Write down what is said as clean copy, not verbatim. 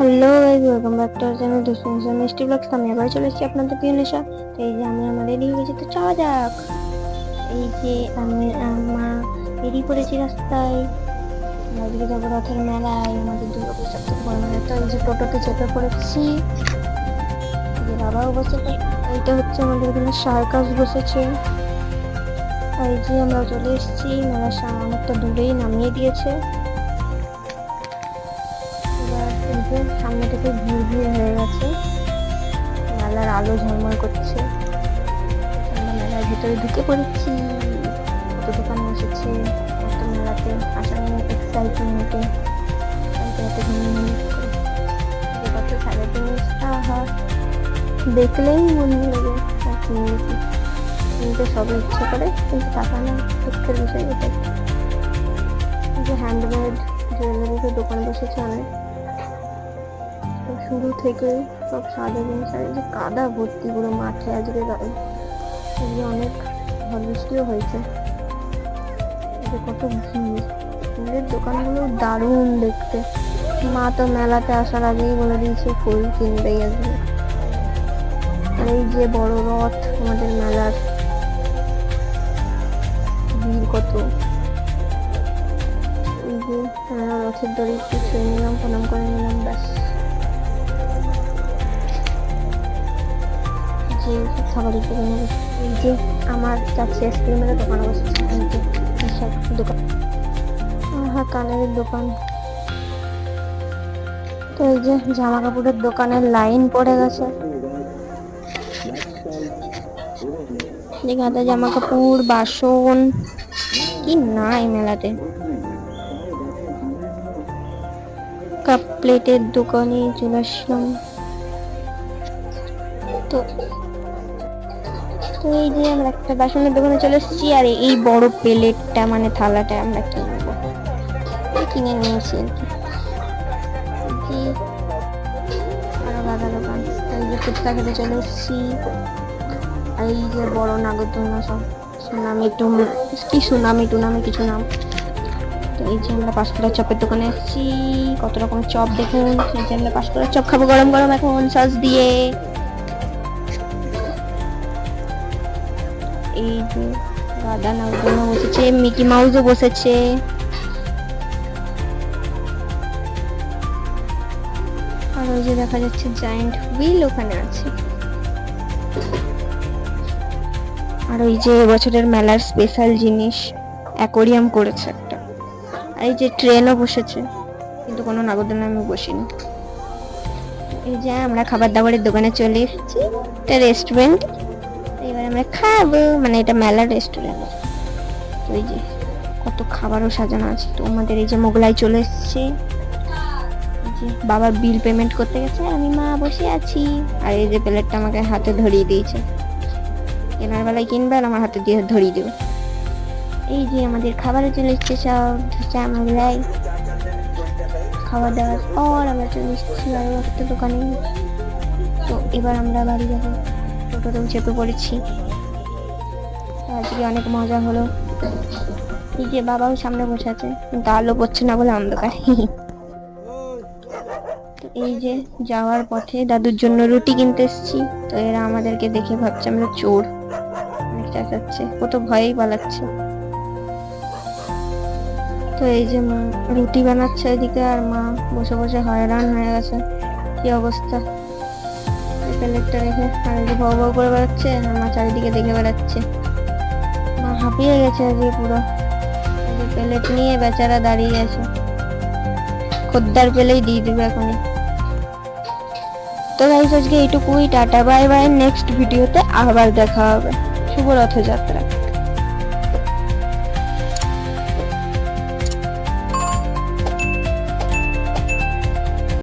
Hello guys, welcome back to our channel দুষ্টু মিষ্টি blogs. আমি আবার চলে এসেছি আপনাদের প্রিয় নেশা। তো এই যে আমি আমার রেডি হয়ে গেছি, তো যাওয়া যাক। এই যে আমি বেরিয়ে পড়েছি রাস্তায়। ওইদিকে যাবো রথের মেলায়, আমাদের দুর্গাপুর সবথেকে বড় মেলা। তো এই যে টোটোতে চেপে পড়েছি, যে বাবাও বসে। এইটা হচ্ছে আমাদের এখানে সার্কাস বসেছে। এই যে আমরা চলে এসেছি, মেলার অনেকটা দূরেই নামিয়ে দিয়েছে। সামনে থেকে ভিড় হয়ে গেছে, মেলার আলো ঝলমল করছে। আমরা মেলার ভিতরে ঢুকে পড়েছি। কত দোকান বসেছে, কত মেলাতে আসা নিয়ে এক্সাইটমেন্টে কত সারা জিনিস দেখলেই মনে লাগে কিনতে সবই ইচ্ছে করে, কিন্তু টাকা না, দুঃখের বিষয় এটাই। যে হ্যান্ডমেড জুয়েলারির দোকান বসেছে অনেক, শুরু থেকে সব সাদা জিনিস। আর যে কাদা ভর্তি পুরো মাঠে আজকে অনেক ঝড় বৃষ্টিও হয়েছে। কত ভিড়, ফুলের দোকানগুলো দারুণ দেখতে। মা তো মেলাতে আসার আগেই বলে দিয়েছে ফুল কিনবেই আসবে। আর এই যে বড় রথ আমাদের মেলার, ভিড় কত। এই যে রথের দড়ি একটু ছুঁয়ে নিলাম, প্রণাম করে নিলাম, ব্যাস। খাবারের দোকানে এই যে আমার চাচ্ছি আইসক্রিমের দোকানে বসেছে। এই যে সব দোকান, হ্যাঁ কানের দোকান। তো এই যে জামা কাপড়ের দোকানের লাইন পড়ে গেছে। গাদা জামা কাপড়, বাসন কি নাই মেলাতে। কাপ প্লেটের দোকানে চলে আসলাম। তো এই যে আমরা একটা বাসনের দোকানে চলে এসেছি। আর এই বড় প্লেটটা মানে থালাটা আমরা কিনবো, কিনে নিয়েছি আর কি। আরো গাদা দোকান। এই যে ফুচকা খেতে চলে এসেছি। আর এই যে বড় নাগরদোলনা, সব সুনামি টুনামি কিছু নাম। তো এই যে আমরা পাঁচকড়া চপের দোকানে এসেছি। কত রকম চপ দেখুন। এই যে আমরা পাঁচকড়া চপ খাবো গরম গরম এখন সস দিয়ে। এই যে গাদা নাগরদোলনা বসেছে, মিকি মাউসও বসেছে। আর ওই যে দেখা যাচ্ছে জায়ান্ট হুইল ওখানে আছে। আর ওই যে এবছরের মেলার স্পেশাল জিনিস অ্যাকোরিয়াম করেছে একটা। আর এই যে ট্রেনও বসেছে, কিন্তু কোনো নাগরদোলনা আমি বসিনি। এই যে আমরা খাবার দাবারের দোকানে চলে এসেছি, এটা রেস্টুরেন্ট। এবার আমরা খাবো, মানে এটা মেলার রেস্টুরেন্ট। তো এই যে কত খাবারও সাজানো আছে। তো আমাদের এই যে মোগলাই চলে এসছে। বাবা বিল পেমেন্ট করতে গেছে, আমি মা বসে আছি। আর এই যে প্লেটটা আমাকে হাতে ধরিয়ে দিয়েছে, কেনার বেলায় কিনবে আর আমার হাতে দিয়ে ধরিয়ে দেবে। এই যে আমাদের খাবারে চলে এসছে সব, ধোসা মোগলাই। খাওয়া দাওয়ার পর আমরা চলে এসেছি আরো একটা দোকানে। তো এবার আমরা বাড়ি যাবো, টোটোতেও চেপে পড়েছি। আজকে অনেক মজা হলো। এই যে বাবাও সামনে বসে আছে, কিন্তু আলো পড়ছে না বলে অন্ধকার। তো এই যে যাওয়ার পথে দাদুর জন্য রুটি কিনতে এসেছি। তো এরা আমাদেরকে দেখে ভাবছে আমরা চোর, অনেক চেঁচাচ্ছে, কত ভয়েই পালাচ্ছে। তো এই যে মা রুটি বানাচ্ছে এদিকে, আর মা বসে বসে হয়রান হয়ে গেছে। কি অবস্থা, প্লেটটা রেখে। আর এই যে ভৌ ভৌ করে বেড়াচ্ছে, আর মা চারিদিকে দেখে বেড়াচ্ছে। মা হাঁপিয়ে গেছে আজকে পুরো। এই যে প্লেট নিয়ে বেচারা দাঁড়িয়ে আছে, খদ্দার পেলেই দিয়ে দেবে এখনই। তো গাইস আজকে এইটুকুই, টাটা বাই বাই। নেক্সট ভিডিওতে আবার দেখা হবে। শুভ রথযাত্রা।